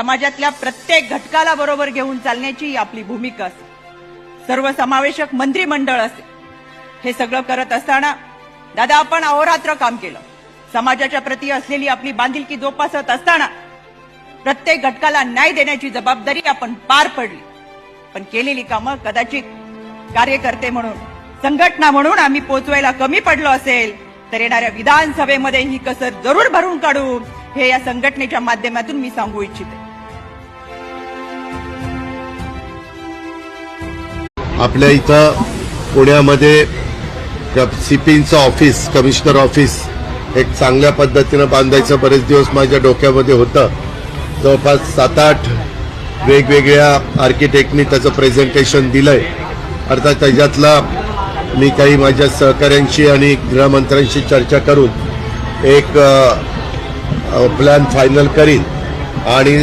समाजातल्या प्रत्येक घटकाला बरोबर घेऊन चालण्याची ही आपली भूमिका असते. सर्वसमावेशक मंत्रिमंडळ असे हे सगळं करत असताना दादा आपण अहोरात्र काम केलं. समाजाच्या प्रती असलेली आपली बांधिलकी जोपासत असताना प्रत्येक घटकाला न्याय देण्याची जबाबदारी आपण पार पडली. पण केलेली कामं कदाचित कार्यकर्ते म्हणून, संघटना म्हणून आम्ही पोचवायला कमी पडलो असेल तर येणाऱ्या विधानसभेमध्ये ही कसर जरूर भरून काढू, हे या संघटनेच्या माध्यमातून मी सांगू इच्छिते. आपल्या इथं पुण्यामध्ये सीपीचं ऑफिस, कमिशनर ऑफिस एक चांगल्या पद्धतीनं बांधायचं बरेच दिवस माझ्या डोक्यामध्ये होतं. जवळपास 7-8 वेगवेगळ्या आर्किटेक्टनी त्याचं प्रेझेंटेशन दिलंय. अर्थात त्याच्यातला मी काही माझ्या सहकाऱ्यांशी आणि गृहमंत्र्यांशी चर्चा करून एक प्लॅन फायनल करीन आणि